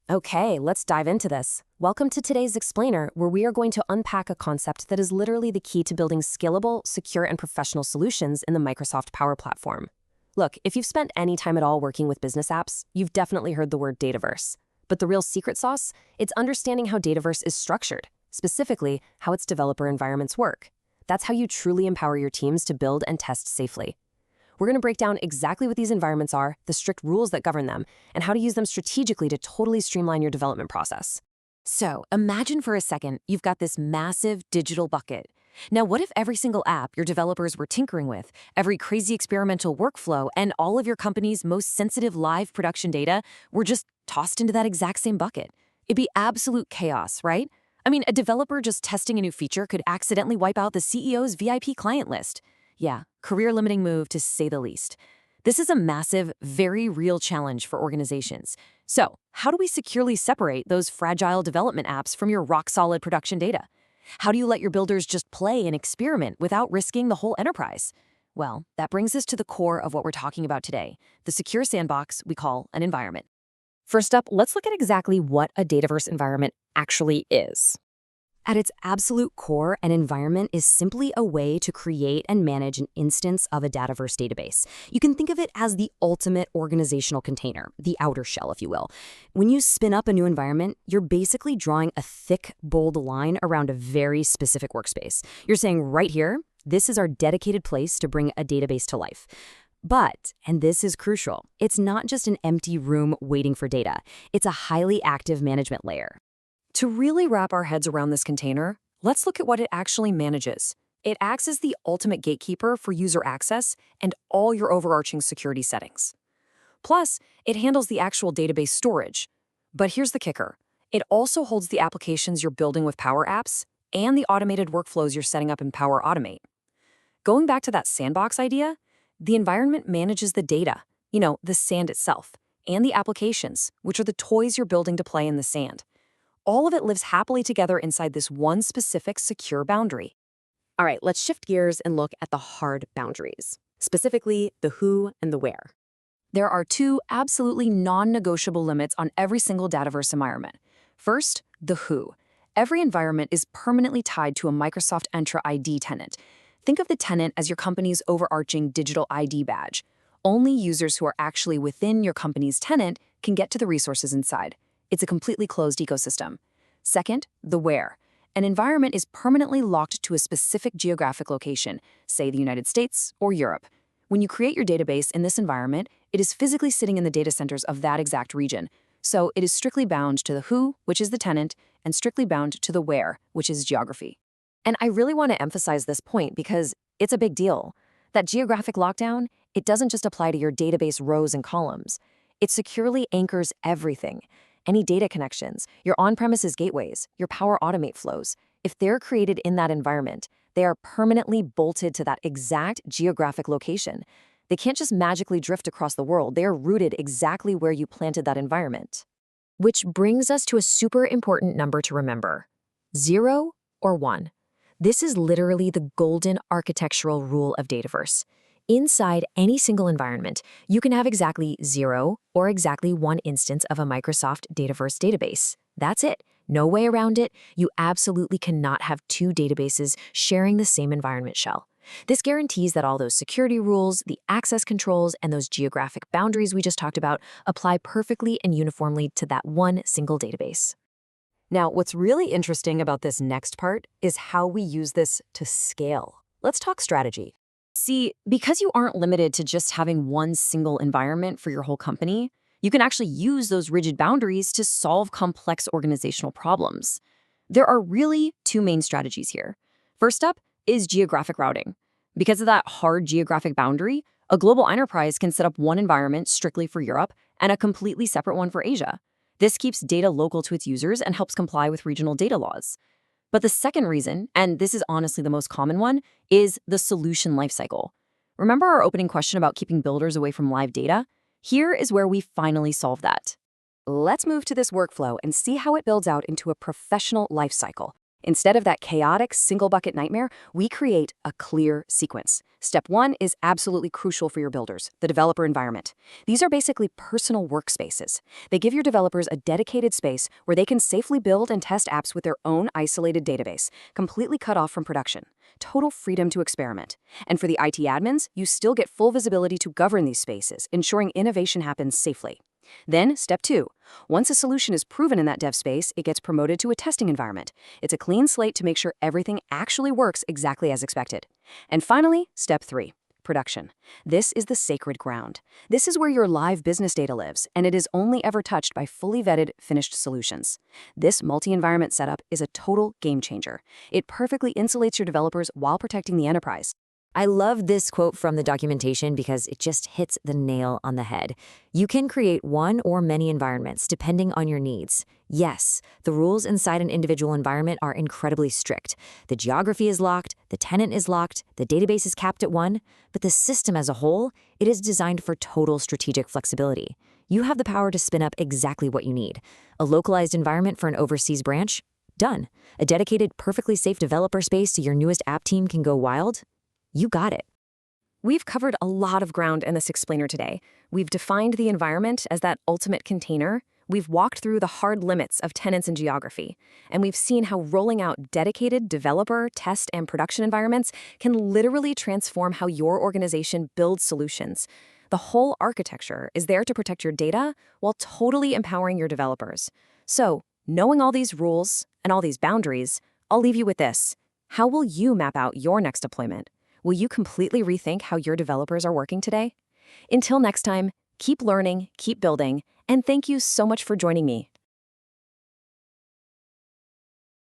Okay, let's dive into this. Welcome to today's Explainer, where we are going to unpack a concept that is literally the key to building scalable, secure, and professional solutions in the Microsoft Power Platform. Look, if you've spent any time at all working with business apps, you've definitely heard the word Dataverse. But the real secret sauce? It's understanding how Dataverse is structured, specifically how its developer environments work. That's how you truly empower your teams to build and test safely. We're going to break down exactly what these environments are, the strict rules that govern them, and how to use them strategically to totally streamline your development process. So, imagine for a second you've got this massive digital bucket. Now, what if every single app your developers were tinkering with, every crazy experimental workflow, and all of your company's most sensitive live production data were just tossed into that exact same bucket? It'd be absolute chaos, right? I mean, a developer just testing a new feature could accidentally wipe out the CEO's VIP client list. Yeah, career-limiting move to say the least. This is a massive, very real challenge for organizations. So, how do we securely separate those fragile development apps from your rock-solid production data? How do you let your builders just play and experiment without risking the whole enterprise? Well, that brings us to the core of what we're talking about today, the secure sandbox we call an environment. First up, let's look at exactly what a Dataverse environment actually is. At its absolute core, an environment is simply a way to create and manage an instance of a Dataverse database. You can think of it as the ultimate organizational container, the outer shell, if you will. When you spin up a new environment, you're basically drawing a thick, bold line around a very specific workspace. You're saying right here, this is our dedicated place to bring a database to life. But, and this is crucial, it's not just an empty room waiting for data. It's a highly active management layer. To really wrap our heads around this container, let's look at what it actually manages. It acts as the ultimate gatekeeper for user access and all your overarching security settings. Plus, it handles the actual database storage. But here's the kicker. It also holds the applications you're building with Power Apps and the automated workflows you're setting up in Power Automate. Going back to that sandbox idea, the environment manages the data, the sand itself, and the applications, which are the toys you're building to play in the sand. All of it lives happily together inside this one specific secure boundary. All right, let's shift gears and look at the hard boundaries, specifically the who and the where. There are two absolutely non-negotiable limits on every single Dataverse environment. First, the who. Every environment is permanently tied to a Microsoft Entra ID tenant. Think of the tenant as your company's overarching digital ID badge. Only users who are actually within your company's tenant can get to the resources inside. It's a completely closed ecosystem. Second, the where. An environment is permanently locked to a specific geographic location, say the United States or Europe. When you create your database in this environment, it is physically sitting in the data centers of that exact region. So it is strictly bound to the who, which is the tenant, and strictly bound to the where, which is geography. And I really want to emphasize this point because it's a big deal. That geographic lockdown, it doesn't just apply to your database rows and columns. It securely anchors everything. Any data connections, your on-premises gateways, your Power Automate flows, if they're created in that environment, they are permanently bolted to that exact geographic location. They can't just magically drift across the world. They are rooted exactly where you planted that environment. Which brings us to a super important number to remember. 0 or 1. This is literally the golden architectural rule of Dataverse. Inside any single environment, you can have exactly 0 or exactly 1 instance of a Microsoft Dataverse database. That's it. No way around it. You absolutely cannot have two databases sharing the same environment shell. This guarantees that all those security rules, the access controls, and those geographic boundaries we just talked about apply perfectly and uniformly to that one single database. Now, what's really interesting about this next part is how we use this to scale. Let's talk strategy. See, because you aren't limited to just having one single environment for your whole company, you can actually use those rigid boundaries to solve complex organizational problems. There are really two main strategies here. First up is geographic routing. Because of that hard geographic boundary, a global enterprise can set up one environment strictly for Europe and a completely separate one for Asia. This keeps data local to its users and helps comply with regional data laws. But the second reason, and this is honestly the most common one, is the solution lifecycle. Remember our opening question about keeping builders away from live data? Here is where we finally solve that. Let's move to this workflow and see how it builds out into a professional lifecycle. Instead of that chaotic single bucket nightmare, we create a clear sequence. Step 1 is absolutely crucial for your builders, the developer environment. These are basically personal workspaces. They give your developers a dedicated space where they can safely build and test apps with their own isolated database, completely cut off from production. Total freedom to experiment. And for the IT admins, you still get full visibility to govern these spaces, ensuring innovation happens safely. Then, step 2. Once a solution is proven in that dev space, it gets promoted to a testing environment. It's a clean slate to make sure everything actually works exactly as expected. And finally, step 3. Production. This is the sacred ground. This is where your live business data lives, and it is only ever touched by fully vetted, finished solutions. This multi-environment setup is a total game changer. It perfectly insulates your developers while protecting the enterprise. I love this quote from the documentation because it just hits the nail on the head. You can create one or many environments depending on your needs. Yes, the rules inside an individual environment are incredibly strict. The geography is locked, the tenant is locked, the database is capped at 1, but the system as a whole, it is designed for total strategic flexibility. You have the power to spin up exactly what you need. A localized environment for an overseas branch? Done. A dedicated, perfectly safe developer space so your newest app team can go wild? You got it. We've covered a lot of ground in this explainer today. We've defined the environment as that ultimate container. We've walked through the hard limits of tenants and geography. And we've seen how rolling out dedicated developer, test, and production environments can literally transform how your organization builds solutions. The whole architecture is there to protect your data while totally empowering your developers. So, knowing all these rules and all these boundaries, I'll leave you with this. How will you map out your next deployment? Will you completely rethink how your developers are working today? Until next time, keep learning, keep building, and thank you so much for joining me.